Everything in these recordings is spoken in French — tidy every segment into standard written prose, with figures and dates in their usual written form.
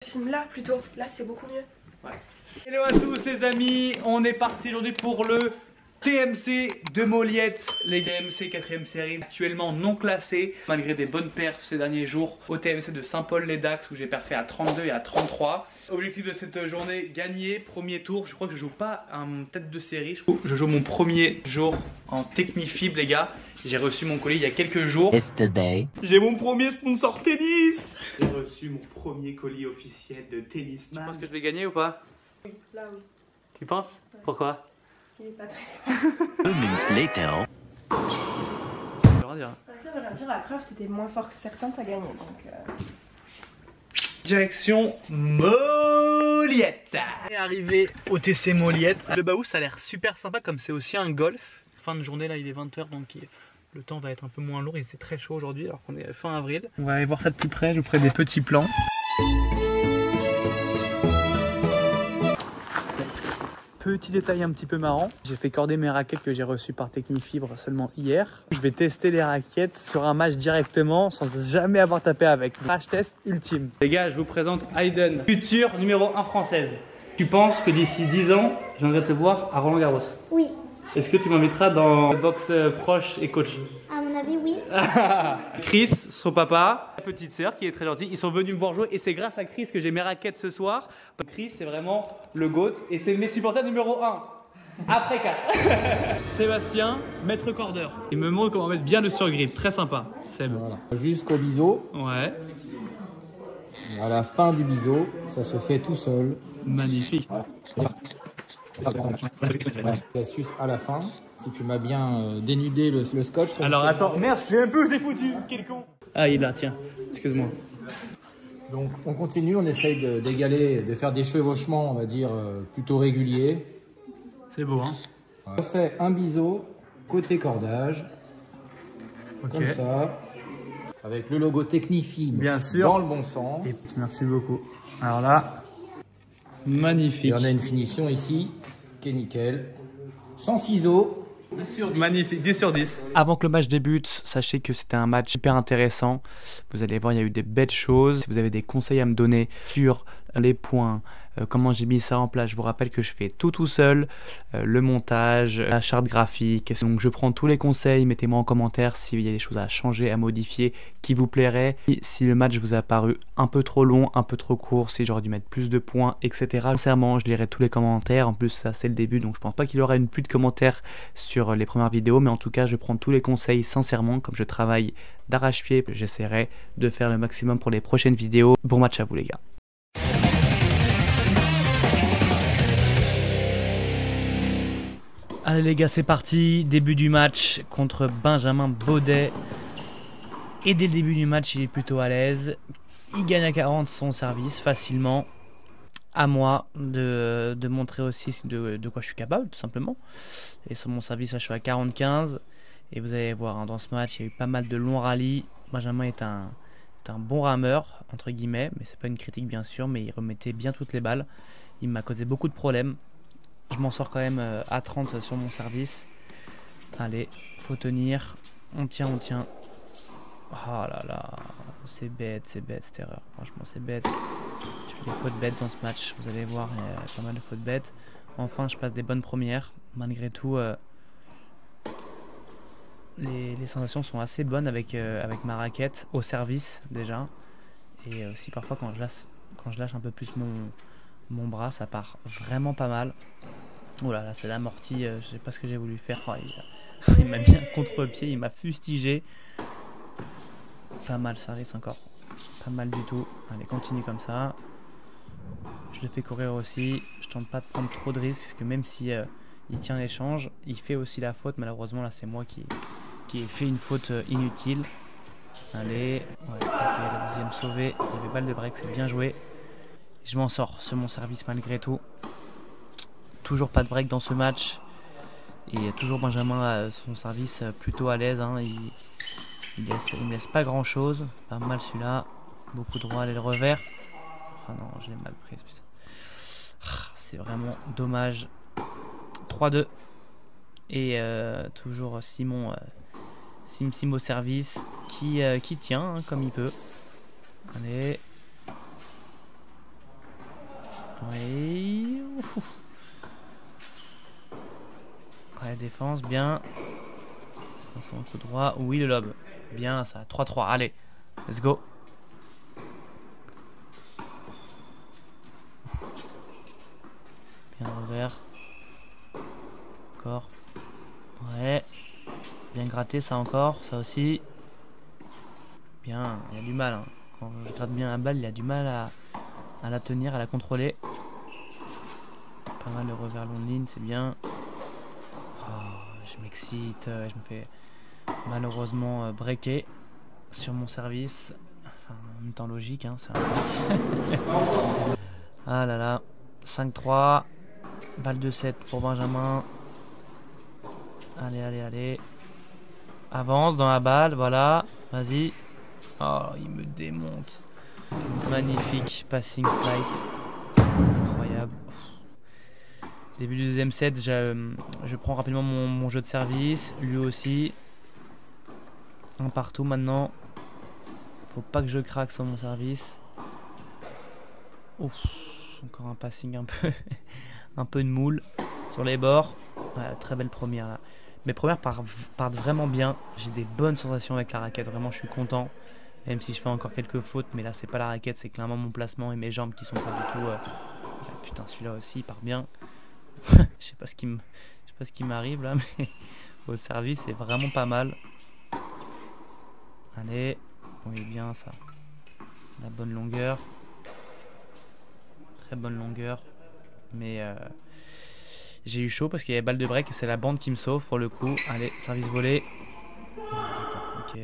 Filme là plutôt, là c'est beaucoup mieux. Ouais. Hello à tous les amis, on est parti aujourd'hui pour le TMC de Moliette. Les TMC 4ème série, actuellement non classés, malgré des bonnes perfs ces derniers jours au TMC de Saint-Paul-les-Dax où j'ai perfé à 32 et à 33. Objectif de cette journée, gagner, premier tour. Je crois que je joue pas en tête de série, je joue mon premier jour en Technifib les gars. J'ai reçu mon colis il y a quelques jours. J'ai mon premier sponsor tennis. J'ai reçu mon premier colis officiel de tennisman. Tu penses que je vais gagner ou pas? Oui, là oui. Tu penses? Ouais. Pourquoi? Parce qu'il est pas très fort. Ça veut rien dire, la preuve, t'étais moins fort que certains, t'as gagné donc. Direction Moliette. On est arrivé au TC Moliette. Le Baou ça a l'air super sympa comme c'est aussi un golf. Fin de journée là il est 20 h donc le temps va être un peu moins lourd. Il fait très chaud aujourd'hui alors qu'on est fin avril. On va aller voir ça de plus près, je vous ferai des petits plans. Petit détail un petit peu marrant, j'ai fait corder mes raquettes que j'ai reçues par Technifibre seulement hier. Je vais tester les raquettes sur un match directement sans jamais avoir tapé avec. Crash test ultime. Les gars, je vous présente Hayden, future numéro 1 française. Tu penses que d'ici 10 ans, je viendrai te voir à Roland Garros? Oui. Est-ce que tu m'inviteras dans boxe proche et coach? À mon avis, oui. Chris, son papa, sa petite sœur qui est très gentille, ils sont venus me voir jouer et c'est grâce à Chris que j'ai mes raquettes ce soir. Chris, c'est vraiment le GOAT et c'est mes supporters numéro 1. Après Cass. Sébastien, maître cordeur. Il me montre comment mettre bien le surgrip, très sympa. Seb. Voilà. Jusqu'au biseau. Ouais. Et à la fin du biseau, ça se fait tout seul. Magnifique. Voilà. L'astuce à la fin, si tu m'as bien dénudé le scotch. Alors attends, merde, je sais un peu, je l'ai foutu. Quel con. Ah, il est là, tiens. Excuse-moi. Donc on continue, on essaye d'égaler, de faire des chevauchements, on va dire, plutôt réguliers. C'est beau, hein. On fait un biseau côté cordage, comme ça, avec le logo Technifib bien sûr, dans le bon sens. Et merci beaucoup. Alors là, magnifique. Et on a une finition ici qui est nickel, sans ciseaux. 10 sur 10. Magnifique, 10 sur 10. Avant que le match débute, sachez que c'était un match hyper intéressant. Vous allez voir, il y a eu des belles choses. Si vous avez des conseils à me donner sur les points, comment j'ai mis ça en place, je vous rappelle que je fais tout seul, le montage, la charte graphique. Donc je prends tous les conseils, mettez-moi en commentaire s'il y a des choses à changer, à modifier, qui vous plairaient. Si le match vous a paru un peu trop long, un peu trop court, si j'aurais dû mettre plus de points, etc. Sincèrement, je lirai tous les commentaires. En plus, ça c'est le début, donc je pense pas qu'il y aura une pluie de commentaires sur les premières vidéos, mais en tout cas, je prends tous les conseils sincèrement, comme je travaille d'arrache-pied. J'essaierai de faire le maximum pour les prochaines vidéos. Bon match à vous les gars. Allez les gars, c'est parti, début du match contre Benjamin Baudet. Et dès le début du match, il est plutôt à l'aise. Il gagne à 40 son service facilement. À moi de montrer aussi de quoi je suis capable, tout simplement. Et sur mon service, là, je suis à 45. Et vous allez voir, hein, dans ce match, il y a eu pas mal de longs rallyes. Benjamin est un bon rameur, entre guillemets. Mais c'est pas une critique, bien sûr, mais il remettait bien toutes les balles. Il m'a causé beaucoup de problèmes. Je m'en sors quand même à 30 sur mon service. Allez, faut tenir. On tient, on tient. Oh là là, c'est bête cette erreur. Franchement, c'est bête. Je fais des fautes bêtes dans ce match. Vous allez voir, il y a pas mal de fautes bêtes. Enfin, je passe des bonnes premières. Malgré tout, les sensations sont assez bonnes avec ma raquette au service déjà. Et aussi parfois quand je lâche un peu plus mon bras, ça part vraiment pas mal. Oh là là, c'est l'amorti, je sais pas ce que j'ai voulu faire. Oh, il m'a mis un contre-pied, il m'a fustigé. Pas mal, ça risque encore. Pas mal du tout. Allez, continue comme ça. Je le fais courir aussi. Je tente pas de prendre trop de risques, parce que même si il tient l'échange, il fait aussi la faute. Malheureusement, là, c'est moi qui ai fait une faute inutile. Allez, ouais, ok, la deuxième sauvée. Il y avait balle de break, c'est bien joué. Je m'en sors sur mon service malgré tout. Toujours pas de break dans ce match. Et toujours Benjamin son service plutôt à l'aise. Hein. Il me laisse pas grand chose. Pas mal celui-là. Beaucoup droit, allez le revers. Oh non, je l'ai mal prise. C'est vraiment dommage. 3-2. Et toujours Simon Sim au service qui tient hein, comme il peut. Allez. Oui. Ouais, défense, bien. Son coup droit. Oui, le lob. Bien, ça. 3-3. Allez, let's go. Bien revers. Encore. Ouais. Bien gratté, ça encore. Ça aussi. Bien. Il y a du mal. Hein. Quand je gratte bien la balle, il y a du mal à la tenir, à la contrôler. Pas mal le revers long de ligne, c'est bien. Oh, je m'excite. Je me fais malheureusement breaker sur mon service. Enfin, en même temps logique. Hein, ah là là. 5-3. Balle de 7 pour Benjamin. Allez, allez, allez. Avance dans la balle, voilà. Vas-y. Oh, il me démonte. Magnifique passing slice. Incroyable. Début du deuxième set, je prends rapidement mon jeu de service. Lui aussi. Un partout maintenant. Faut pas que je craque sur mon service. Ouf. Encore un passing un peu de moule sur les bords. Ouais, très belle première là. Mes premières partent vraiment bien. J'ai des bonnes sensations avec la raquette. Vraiment, je suis content. Même si je fais encore quelques fautes. Mais là, c'est pas la raquette. C'est clairement mon placement et mes jambes qui sont pas du tout... Putain, celui-là aussi, il part bien. Je sais pas ce qui m'arrive là. Mais au service, c'est vraiment pas mal. Allez. Oui, bien ça. La bonne longueur. Très bonne longueur. Mais... j'ai eu chaud parce qu'il y avait balle de break et c'est la bande qui me sauve pour le coup. Allez, service volé. D'accord, ok.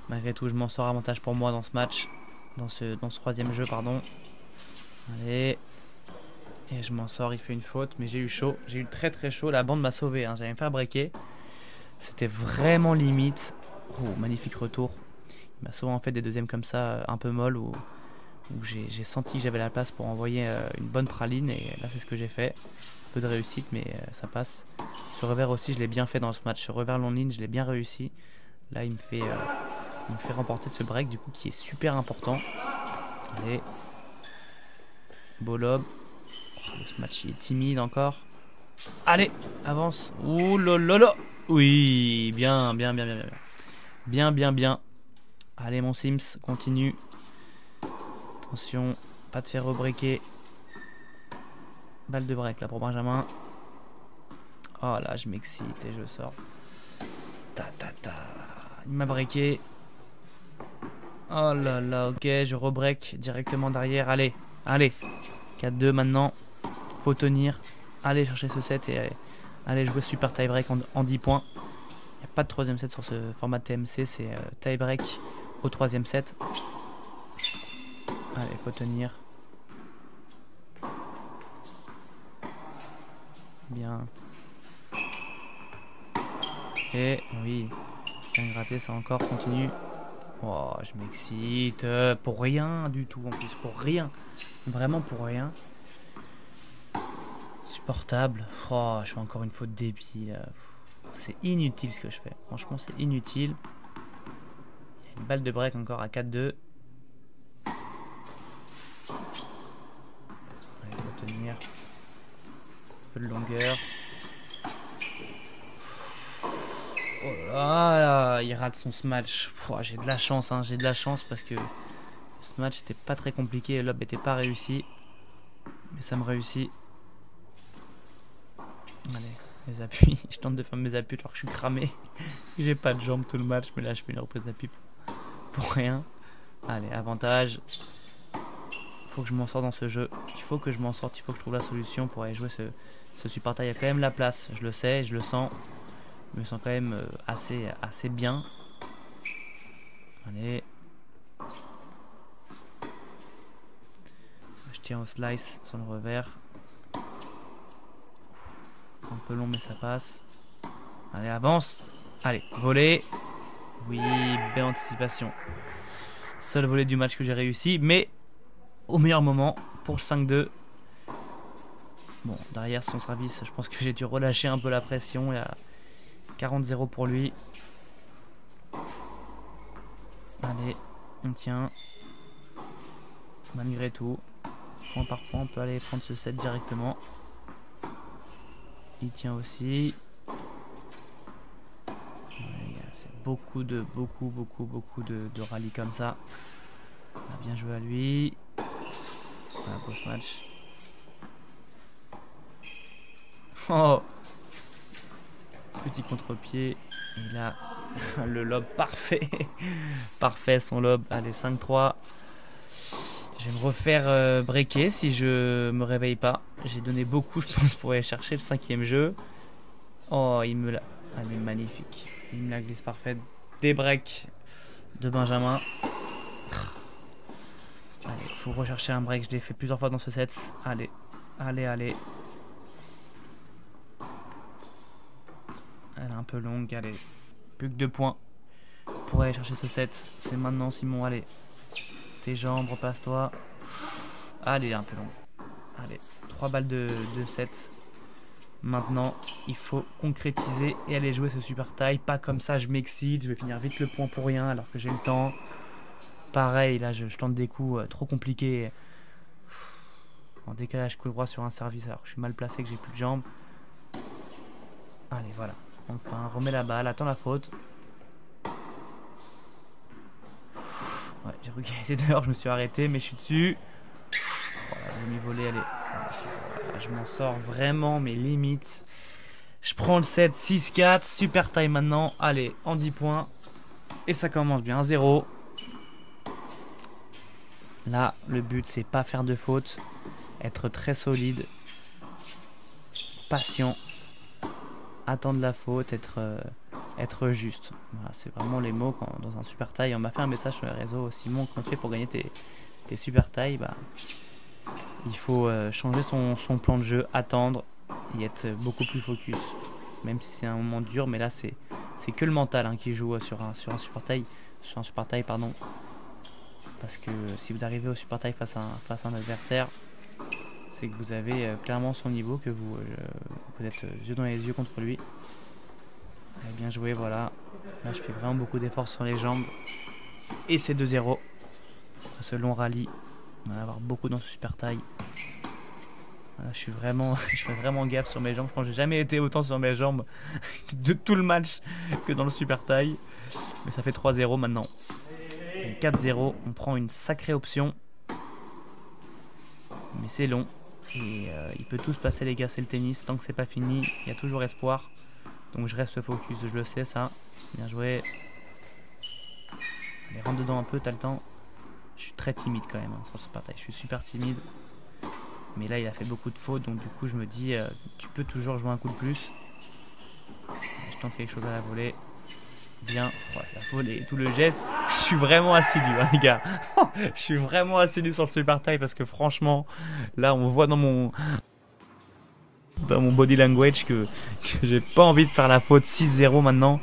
Malgré tout, je m'en sors, avantage pour moi dans ce match. Dans ce troisième jeu, pardon. Allez. Et je m'en sors, il fait une faute. Mais j'ai eu chaud. J'ai eu très très chaud. La bande m'a sauvé. Hein. J'allais me faire breaker. C'était vraiment limite. Oh, magnifique retour. Il m'a souvent fait des deuxièmes comme ça, un peu molles. Où j'ai senti que j'avais la place pour envoyer une bonne praline. Et là, c'est ce que j'ai fait. Peu de réussite mais ça passe. Ce revers aussi je l'ai bien fait dans ce match. Ce revers long ligne je l'ai bien réussi. Là il me fait remporter ce break du coup qui est super important. Allez. Beau lob. Oh, ce match il est timide encore. Allez, avance. Ouh lolo. Oui, bien. Bien. Allez mon Sims, continue. Attention, pas te faire rebreaker. Balle de break là pour Benjamin. Oh là, je m'excite et je sors. Il m'a breaké. Oh là là, ok, je rebreak directement derrière. Allez. 4-2 maintenant. Faut tenir. Allez chercher ce set et allez jouer super tie break en 10 points. Il n'y a pas de troisième set sur ce format TMC. C'est tie break au troisième set. Allez, faut tenir. Bien. Et oui. Bien gratté, ça encore continue. Oh, je m'excite. Pour rien du tout en plus. Pour rien. Vraiment pour rien. Supportable. Oh, je fais encore une faute débile. C'est inutile ce que je fais. Franchement, c'est inutile. Il y a une balle de break encore à 4-2. Allez, faut tenir. Un peu de longueur. Oh là là, il rate son smash. J'ai de la chance, hein, j'ai de la chance parce que ce match était pas très compliqué, le lob était pas réussi. Mais ça me réussit. Allez, les appuis. Je tente de faire mes appuis alors que je suis cramé. J'ai pas de jambes tout le match, mais là je fais une reprise d'appui pour rien. Allez, avantage. Faut que je m'en sorte dans ce jeu. Il faut que je m'en sorte, il faut que je trouve la solution pour aller jouer ce support. Il y a quand même la place, je le sais, je le sens. Je me sens quand même assez bien. Allez. Je tiens au slice sur le revers. Un peu long mais ça passe. Allez, avance. Allez, voler. Oui, belle anticipation. Seul volet du match que j'ai réussi, mais au meilleur moment pour le 5-2. Bon, derrière son service, je pense que j'ai dû relâcher un peu la pression. Il y a 40-0 pour lui. Allez, on tient. Malgré tout. Point par point, on peut aller prendre ce set directement. Il tient aussi. Ouais, c'est beaucoup de rallyes comme ça. On a bien joué à lui. Un beau match. Oh, petit contre-pied. Il a le lob parfait. Parfait son lob. Allez, 5-3. Je vais me refaire breaker si je me réveille pas. J'ai donné beaucoup, je pense, pour aller chercher le 5e jeu. Oh, il me l'a. Elle est magnifique. Il me la glisse parfaite. Des breaks de Benjamin. Allez, il faut rechercher un break. Je l'ai fait plusieurs fois dans ce set. Allez, allez, allez. Elle est un peu longue. Allez, plus que 2 points pour aller chercher ce set. C'est maintenant, Simon. Allez. Tes jambes, repasse-toi. Allez, un peu long. Allez, 3 balles de 7. Maintenant, il faut concrétiser et aller jouer ce super taille. Pas comme ça, je m'excite, je vais finir vite le point pour rien alors que j'ai le temps. Pareil, là, je tente des coups trop compliqués. En décalage coup droit sur un service alors que je suis mal placé, que j'ai plus de jambes. Allez, voilà. Enfin, remets la balle, attends la faute. Ouais, j'ai cru qu'il était dehors, je me suis arrêté, mais je suis dessus. Voilà, demi-volée, allez. Voilà, je m'en sors vraiment, mes limites. Je prends le set, 6-4, super taille maintenant. Allez, en 10 points. Et ça commence bien, 1-0. Là, le but, c'est pas faire de faute. Être très solide. Patient. Attendre la faute, être juste. Voilà, c'est vraiment les mots dans un super taille. On m'a fait un message sur les réseaux. Simon, comment tu fais pour gagner tes super tailles? Bah, il faut changer son plan de jeu, attendre et être beaucoup plus focus. Même si c'est un moment dur, mais là c'est que le mental hein, qui joue sur un super taille. Sur un super taille, pardon. Parce que si vous arrivez au super taille face à un adversaire, c'est que vous avez clairement son niveau, que vous êtes yeux dans les yeux contre lui. Allez, bien joué, voilà. Là, je fais vraiment beaucoup d'efforts sur les jambes. Et c'est 2-0. Ce long rallye. On va en avoir beaucoup dans ce super taille. Voilà, je fais vraiment gaffe sur mes jambes. Je pense que j'ai jamais été autant sur mes jambes de tout le match que dans le super taille. Mais ça fait 3-0 maintenant. 4-0. On prend une sacrée option. Mais c'est long. Et il peut tout se passer les gars, c'est le tennis. Tant que c'est pas fini, il y a toujours espoir. Donc je reste focus, je le sais ça. Bien joué. Allez, rentre dedans un peu, t'as le temps. Je suis très timide quand même hein, sur ce partage. Je suis super timide. Mais là il a fait beaucoup de fautes. Donc du coup je me dis tu peux toujours jouer un coup de plus. Allez, je tente quelque chose à la volée. Bien, ouais, la volée, tout le geste. Je suis vraiment assidu hein, les gars. Je suis vraiment assidu sur le super taille parce que franchement là on voit dans mon body language que j'ai pas envie de faire la faute. 6-0 maintenant.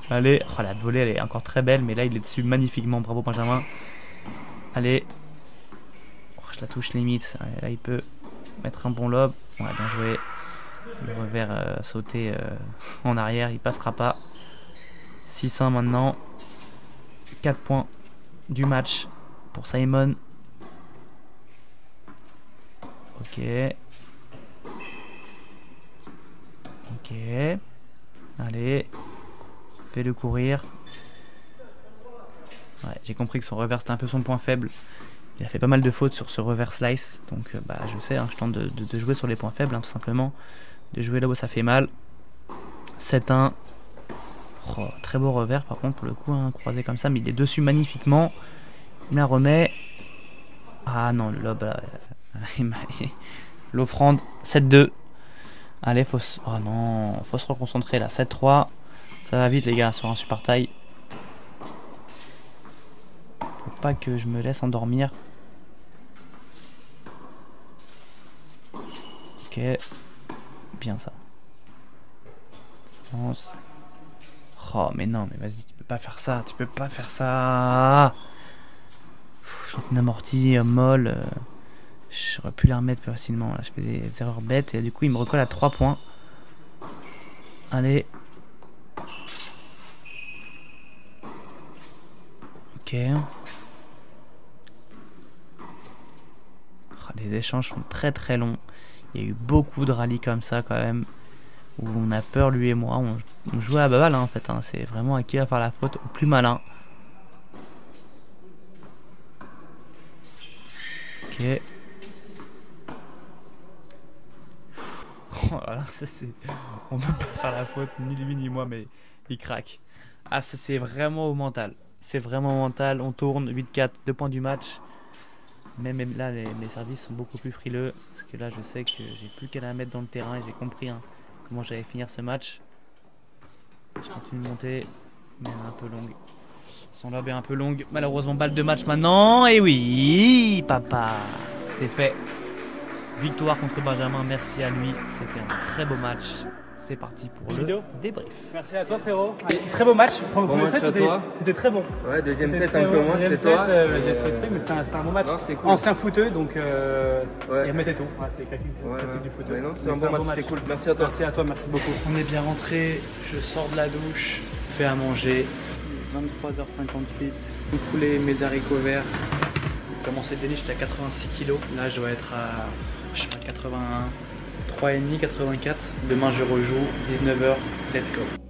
Allez, oh, la volée elle est encore très belle, mais là il est dessus magnifiquement. Bravo Benjamin. Allez, oh, je la touche limite. Allez, là il peut mettre un bon lob. Ouais, bien joué. Le revers sauté en arrière, il passera pas. 6-1 maintenant. 4 points du match pour Simon. Ok. Ok. Allez. Fais-le courir. Ouais, j'ai compris que son revers c'était un peu son point faible. Il a fait pas mal de fautes sur ce revers slice. Donc bah, je sais, hein, je tente de jouer sur les points faibles, hein, tout simplement. De jouer là où ça fait mal. 7-1. Oh, très beau revers par contre pour le coup, hein, croisé comme ça. Mais il est dessus magnifiquement. Il la remet. Ah non, le lob là. L'offrande. 7-2. Allez, oh non, faut se reconcentrer là. 7-3. Ça va vite les gars sur un super taille. Faut pas que je me laisse endormir. Ok. Bien ça. Oh mais non, mais vas-y, tu peux pas faire ça. Tu peux pas faire ça. J'ai une amortie molle. J'aurais pu la remettre plus facilement. Là, je fais des erreurs bêtes. Et du coup, il me recolle à 3 points. Allez. Ok. Oh, les échanges sont très très longs. Il y a eu beaucoup de rallyes comme ça quand même, où on a peur lui et moi, on joue à balle hein, en fait, hein. C'est vraiment à qui va faire la faute, au plus malin. Ok. Oh là là, ça c'est... On peut pas faire la faute, ni lui ni moi, mais il craque. Ah ça c'est vraiment au mental. C'est vraiment mental, on tourne, 8-4, 2 points du match. Même là, mes services sont beaucoup plus frileux. Parce que là, je sais que j'ai plus qu'à la mettre dans le terrain et j'ai compris hein, comment j'allais finir ce match. Je continue de monter, mais elle est un peu longue. Son lob est un peu longue. Malheureusement, balle de match maintenant. Et oui, papa, c'est fait. Victoire contre Benjamin, merci à lui. C'était un très beau match. C'est parti pour le débrief. Merci à toi frérot. Très beau match. Premier set, c'était très bon. Ouais, deuxième set un peu moins, c'était toi. J'ai fait mais c'était un bon match. Cool. Ancien footeux, donc ouais. il remettait tout. Ouais, c'était classique du footeux. C'était un bon match, c'était cool. Merci à toi. Merci à toi, merci beaucoup. On est bien rentré, je sors de la douche, fais à manger. 23h58, j'ai coulé mes haricots verts. J'ai commencé le délit, j'étais à 86 kg. Là, je dois être à, je sais pas, 81, 3,5, 84. Demain, je rejoue, 19h, let's go.